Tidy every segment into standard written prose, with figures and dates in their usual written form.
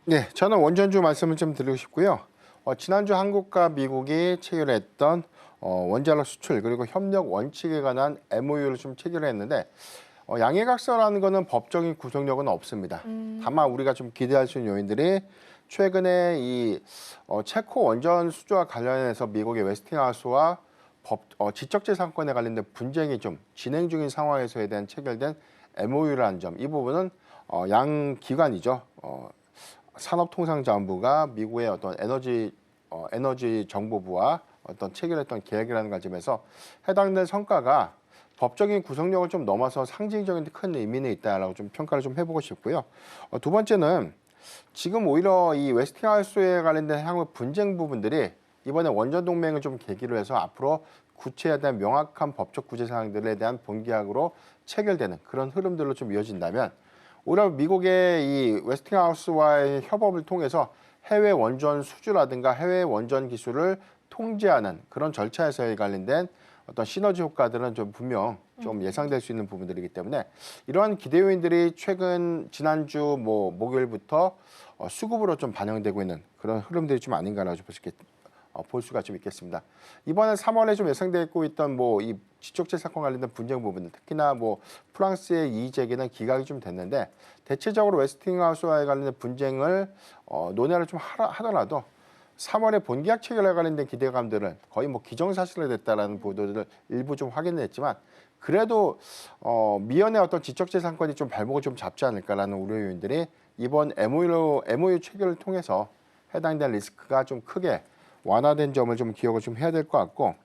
네, 저는 원전주 말씀을 좀 드리고 싶고요. 지난주 한국과 미국이 체결했던 원자력 수출 그리고 협력 원칙에 관한 MOU를 좀 체결했는데 양해각서라는 거는 법적인 구속력은 없습니다. 다만 우리가 좀 기대할 수 있는 요인들이 최근에 이 체코 원전 수주와 관련해서 미국의 웨스팅하우스와 지적재산권에 관련된 분쟁이 좀 진행 중인 상황에서에 대한 체결된 MOU라는 점, 이 부분은 양 기관이죠. 산업통상자원부가 미국의 어떤 에너지 정보부와 어떤 체결했던 계획이라는 관점에서 해당된 성과가 법적인 구속력을 좀 넘어서 상징적인 큰 의미는 있다라고 좀 평가를 좀 해보고 싶고요. 두 번째는 지금 오히려 이 웨스팅하우스에 관련된 향후 분쟁 부분들이 이번에 원전 동맹을 좀 계기로 해서 앞으로 구체에 대한 명확한 법적 구제 사항들에 대한 본계약으로 체결되는 그런 흐름들로 좀 이어진다면 오히려 미국의 이 웨스팅하우스와의 협업을 통해서 해외 원전 수주라든가 해외 원전 기술을 통제하는 그런 절차에서에 관련된 어떤 시너지 효과들은 좀 분명 좀 예상될 수 있는 부분들이기 때문에 이러한 기대 요인들이 지난주 목요일부터 수급으로 좀 반영되고 있는 그런 흐름들이 좀 아닌가라고 볼 수가 좀 있겠습니다. 이번에 3월에 좀 예상되고 있던 이 지적재산권 관련된 분쟁 부분들, 특히나 프랑스의 이의 제기는 기각이 좀 됐는데 대체적으로 웨스팅하우스와 관련된 분쟁을 논의를 좀 하더라도 3월에 본계약 체결에 관련된 기대감들은 거의 기정사실화 됐다라는 보도들을 일부 좀 확인했지만 그래도 미연의 어떤 지적재산권이 좀 발목을 좀 잡지 않을까라는 우려 요인들이 이번 MOU 체결을 통해서 해당된 리스크가 좀 크게 완화된 점을 좀 기억을 좀 해야 될 것 같고,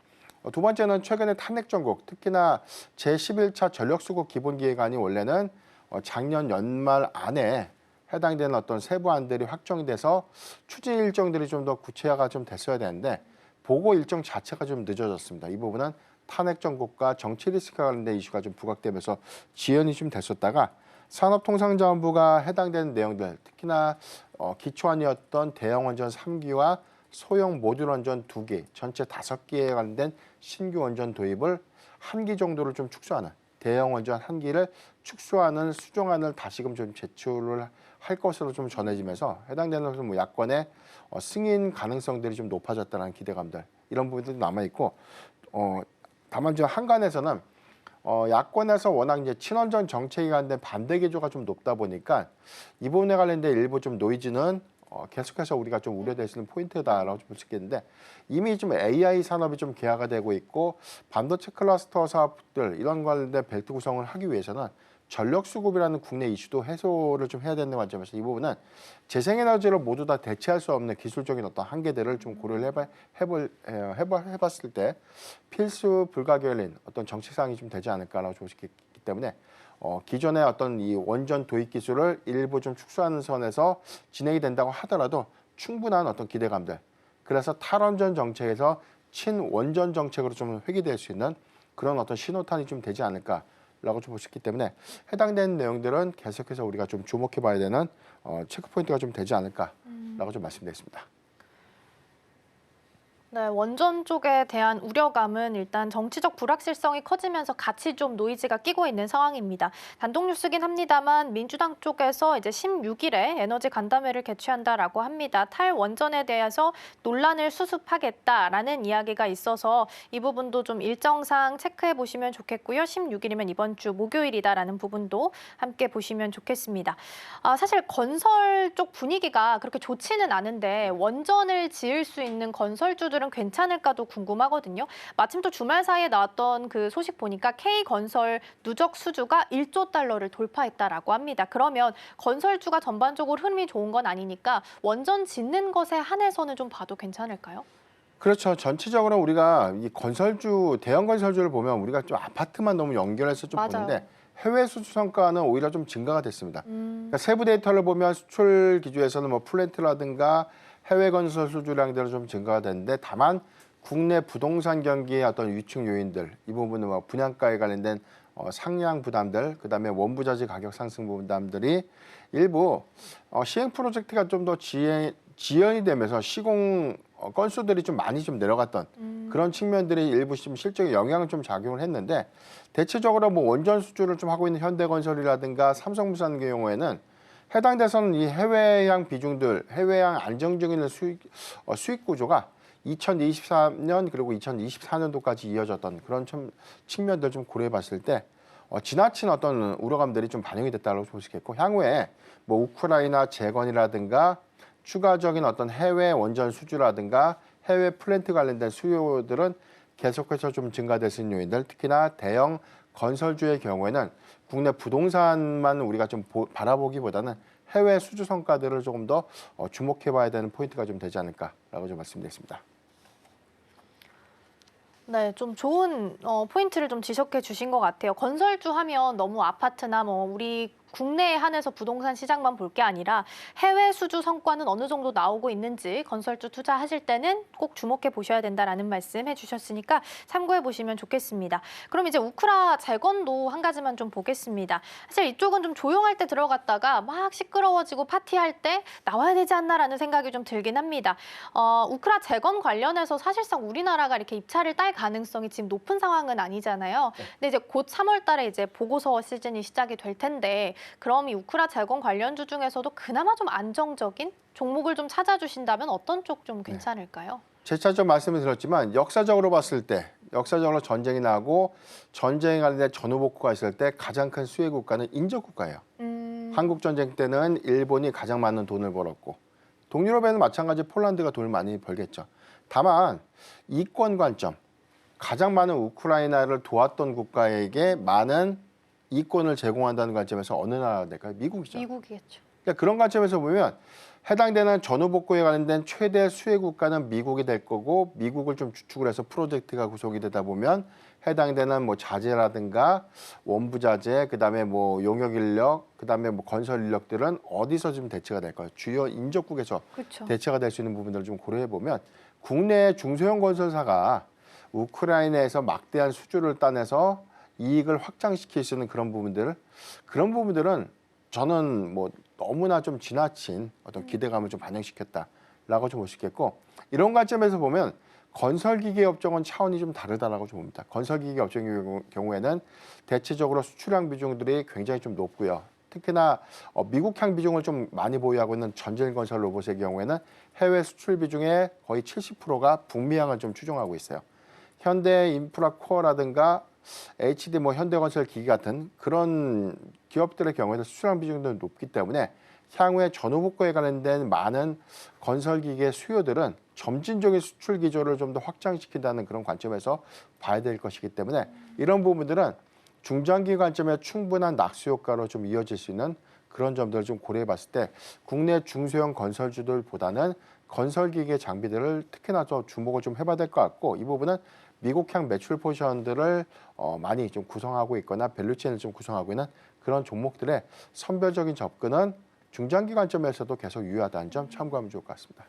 두 번째는 최근에 탄핵 정국, 특히나 제11차 전력수급 기본기획안이 원래는 작년 연말 안에 해당되는 어떤 세부안들이 확정이 돼서 추진 일정들이 좀 더 구체화가 좀 됐어야 되는데 보고 일정 자체가 좀 늦어졌습니다. 이 부분은 탄핵 정국과 정치 리스크와 관련된 이슈가 좀 부각되면서 지연이 좀 됐었다가 산업통상자원부가 해당되는 내용들, 특히나 기초안이었던 대형원전 3기와 소형 모듈 원전 2기, 전체 5기에 관련된 신규 원전 도입을 1기 정도를 좀 축소하는, 대형 원전 1기를 축소하는 수정안을 다시금 좀 제출을 할 것으로 좀 전해지면서 해당되는 야권의 승인 가능성들이 좀 높아졌다는 기대감들, 이런 부분들도 남아 있고, 다만 저 한간에서는 야권에서 워낙 이제 친원전 정책에 관련된 반대 기조가 좀 높다 보니까 이 부분에 관련된 일부 좀 노이즈는 계속해서 우리가 좀 우려될 수 있는 포인트다라고 볼 수 있겠는데, 이미 좀 AI 산업이 좀 개화가 되고 있고 반도체 클러스터 사업들 이런 관련된 벨트 구성을 하기 위해서는 전력 수급이라는 국내 이슈도 해소를 좀 해야 되는 관점에서 이 부분은 재생에너지를 모두 다 대체할 수 없는 기술적인 어떤 한계들을 좀 고려를 해봤을 때 필수 불가결인 어떤 정책사항이 좀 되지 않을까라고 볼 수 있기 때문에 기존의 어떤 이 원전 도입 기술을 일부 좀 축소하는 선에서 진행이 된다고 하더라도 충분한 어떤 기대감들, 그래서 탈원전 정책에서 친원전 정책으로 좀 회귀될 수 있는 그런 어떤 신호탄이 좀 되지 않을까라고 좀 볼 수 있기 때문에 해당되는 내용들은 계속해서 우리가 좀 주목해봐야 되는 체크 포인트가 좀 되지 않을까라고 좀 말씀드리겠습니다. 네, 원전 쪽에 대한 우려감은 일단 정치적 불확실성이 커지면서 같이 좀 노이즈가 끼고 있는 상황입니다. 단독 뉴스긴 합니다만 민주당 쪽에서 이제 16일에 에너지 간담회를 개최한다라고 합니다. 탈원전에 대해서 논란을 수습하겠다라는 이야기가 있어서 이 부분도 좀 일정상 체크해 보시면 좋겠고요. 16일이면 이번 주 목요일이다라는 부분도 함께 보시면 좋겠습니다. 사실 건설 쪽 분위기가 그렇게 좋지는 않은데 원전을 지을 수 있는 건설주들은 괜찮을까도 궁금하거든요. 마침 또 주말 사이에 나왔던 그 소식 보니까 K건설 누적 수주가 1조 달러를 돌파했다라고 합니다. 그러면 건설주가 전반적으로 흐름이 좋은 건 아니니까 원전 짓는 것에 한해서는 좀 봐도 괜찮을까요? 그렇죠. 전체적으로 우리가 이 대형 건설주를 보면 우리가 좀 아파트만 너무 연결해서 좀 보는데 맞아요. 해외 수출 성과는 오히려 좀 증가가 됐습니다. 그러니까 세부 데이터를 보면 수출 기조에서는 플랜트라든가 해외 건설 수주량들은 좀 증가가 됐는데, 다만 국내 부동산 경기의 어떤 위축 요인들, 이 부분은 분양가에 관련된 상향 부담들, 그다음에 원부자재 가격 상승 부담들이 일부 시행 프로젝트가 좀 더 지연이 되면서 시공 건수들이 좀 많이 좀 내려갔던 그런 측면들이 일부 좀 실적에 영향을 좀 작용을 했는데, 대체적으로 원전 수주를 좀 하고 있는 현대건설이라든가 삼성물산 경우에는 해당돼서는 이 해외양 비중들, 해외양 안정적인 수익 구조가 2023년 그리고 2024년도까지 이어졌던 그런 측면들 좀 고려해 봤을 때 지나친 어떤 우려감들이 좀 반영이 됐다고 볼 수 있겠고, 향후에 뭐 우크라이나 재건이라든가 추가적인 어떤 해외 원전 수주라든가 해외 플랜트 관련된 수요들은 계속해서 좀 증가될 수 있는 요인들, 특히나 대형 건설주의 경우에는 국내 부동산만 우리가 좀 바라보기보다는 해외 수주 성과들을 조금 더 주목해봐야 되는 포인트가 좀 되지 않을까라고 좀 말씀드리겠습니다. 네, 좀 좋은 포인트를 좀 지적해 주신 것 같아요. 건설주 하면 너무 아파트나 뭐 우리 국내에 한해서 부동산 시장만 볼 게 아니라 해외 수주 성과는 어느 정도 나오고 있는지 건설주 투자하실 때는 꼭 주목해 보셔야 된다라는 말씀 해주셨으니까 참고해 보시면 좋겠습니다. 그럼 이제 우크라 재건도 한 가지만 좀 보겠습니다. 사실 이쪽은 좀 조용할 때 들어갔다가 막 시끄러워지고 파티할 때 나와야 되지 않나라는 생각이 좀 들긴 합니다. 우크라 재건 관련해서 사실상 우리나라가 이렇게 입찰을 딸 가능성이 지금 높은 상황은 아니잖아요. 근데 이제 곧 3월 달에 이제 보고서 시즌이 시작이 될 텐데 그럼 이 우크라 재건 관련주 중에서도 그나마 좀 안정적인 종목을 좀 찾아주신다면 어떤 쪽 좀 괜찮을까요? 재차 좀 말씀을 드렸지만 역사적으로 봤을 때, 역사적으로 전쟁이 나고 전쟁에 관련된 전후복구가 있을 때 가장 큰 수혜 국가는 인접 국가예요. 한국 전쟁 때는 일본이 가장 많은 돈을 벌었고, 동유럽에는 마찬가지 폴란드가 돈을 많이 벌겠죠. 다만 이권 관점, 가장 많은 우크라이나를 도왔던 국가에게 많은 이권을 제공한다는 관점에서 어느 나라가 될까요? 미국이죠. 미국이겠죠. 그러니까 그런 관점에서 보면 해당되는 전후복구에 관련된 최대 수혜 국가는 미국이 될 거고, 미국을 좀 주축을 해서 프로젝트가 구성이 되다 보면 해당되는 뭐 자재라든가 원부 자재, 그다음에 뭐 용역 인력, 그다음에 뭐 건설 인력들은 어디서 좀 대체가 될까요? 주요 인접국에서 그렇죠. 대체가 될 수 있는 부분들을 좀 고려해 보면 국내 중소형 건설사가 우크라이나에서 막대한 수주를 따내서 이익을 확장시킬 수 있는 그런 부분들은 저는 뭐 너무나 좀 지나친 어떤 기대감을 좀 반영시켰다라고 좀 볼 수 있겠고, 이런 관점에서 보면 건설기계 업종은 차원이 좀 다르다라고 좀 봅니다. 건설기계 업종의 경우에는 대체적으로 수출량 비중들이 굉장히 좀 높고요. 특히나 미국향 비중을 좀 많이 보유하고 있는 전진건설 로봇의 경우에는 해외 수출 비중의 거의 70%가 북미향을 좀 추종하고 있어요. 현대인프라코어라든가 HD 뭐 현대건설 기기 같은 그런 기업들의 경우에는 수출량 비중도 높기 때문에 향후에 전후복구에 관련된 많은 건설기계 수요들은 점진적인 수출 기조를 좀 더 확장시킨다는 그런 관점에서 봐야 될 것이기 때문에 이런 부분들은 중장기 관점에 충분한 낙수 효과로 좀 이어질 수 있는 그런 점들을 좀 고려해 봤을 때 국내 중소형 건설주들보다는 건설기계 장비들을 특히나 더 주목을 좀 해봐야 될 것 같고, 이 부분은 미국향 매출 포지션들을 많이 좀 구성하고 있거나 밸류체인을 좀 구성하고 있는 그런 종목들의 선별적인 접근은 중장기 관점에서도 계속 유효하다는 점 참고하면 좋을 것 같습니다.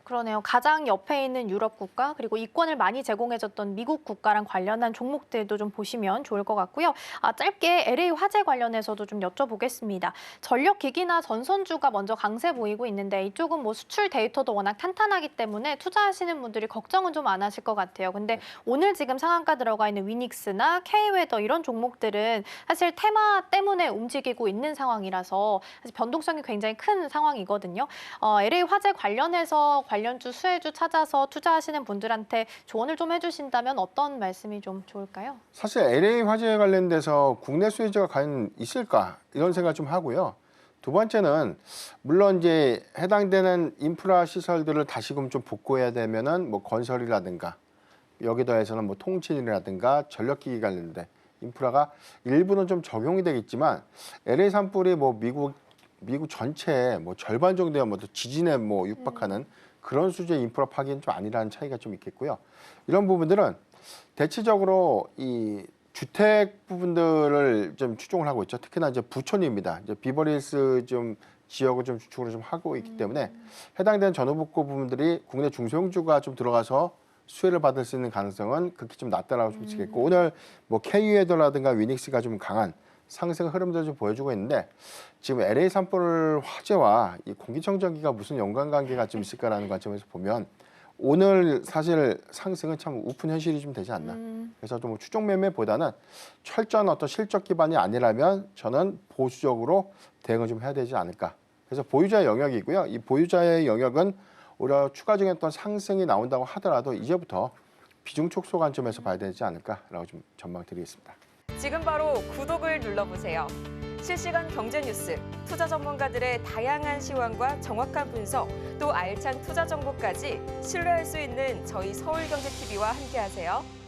그러네요. 가장 옆에 있는 유럽 국가 그리고 이권을 많이 제공해줬던 미국 국가랑 관련한 종목들도 좀 보시면 좋을 것 같고요. 짧게 LA 화재 관련해서도 좀 여쭤보겠습니다. 전력기기나 전선주가 먼저 강세 보이고 있는데 이쪽은 뭐 수출 데이터도 워낙 탄탄하기 때문에 투자하시는 분들이 걱정은 좀 안 하실 것 같아요. 근데 오늘 지금 상한가 들어가 있는 위닉스나 K웨더 이런 종목들은 사실 테마 때문에 움직이고 있는 상황이라서 사실 변동성이 굉장히 큰 상황이거든요. LA 화재 관련해서 관련주, 수혜주 찾아서 투자하시는 분들한테 조언을 좀 해주신다면 어떤 말씀이 좀 좋을까요? 사실 LA 화재에 관련돼서 국내 수혜주가 과연 있을까 이런 생각 좀 하고요. 두 번째는 물론 이제 해당되는 인프라 시설들을 다시금 좀 복구해야 되면은 뭐 건설이라든가 여기 더해서는 뭐 통신이라든가 전력기기 관련된 인프라가 일부는 좀 적용이 되겠지만 LA 산불이 뭐 미국 전체의 뭐 절반 정도야 뭐 지진에 뭐 육박하는 그런 수준의 인프라 파기는 좀 아니라는 차이가 좀 있겠고요. 이런 부분들은 대체적으로 이 주택 부분들을 좀 추종을 하고 있죠. 특히나 이제 부촌입니다. 이제 비버리힐스 좀 지역을 좀 주축으로 좀 하고 있기 때문에 해당되는 전후복구 부분들이 국내 중소형주가 좀 들어가서 수혜를 받을 수 있는 가능성은 극히 좀 낮다라고 좀 보겠고, 오늘 뭐 KU에더라든가 위닉스가 좀 강한 상승 흐름들을 좀 보여주고 있는데, 지금 LA 산불 화재와 이 공기청정기가 무슨 연관관계가 좀 있을까라는 관점에서 보면 오늘 사실 상승은 참 우픈 현실이 좀 되지 않나. 그래서 좀 추종 매매보다는 철저한 어떤 실적 기반이 아니라면 저는 보수적으로 대응을 좀 해야 되지 않을까. 그래서 보유자의 영역이고요. 이 보유자의 영역은 오히려 추가적인 어떤 상승이 나온다고 하더라도 이제부터 비중 축소 관점에서 봐야 되지 않을까라고 좀 전망드리겠습니다. 지금 바로 구독을 눌러보세요. 실시간 경제 뉴스, 투자 전문가들의 다양한 시황과 정확한 분석, 또 알찬 투자 정보까지 신뢰할 수 있는 저희 서울경제TV와 함께하세요.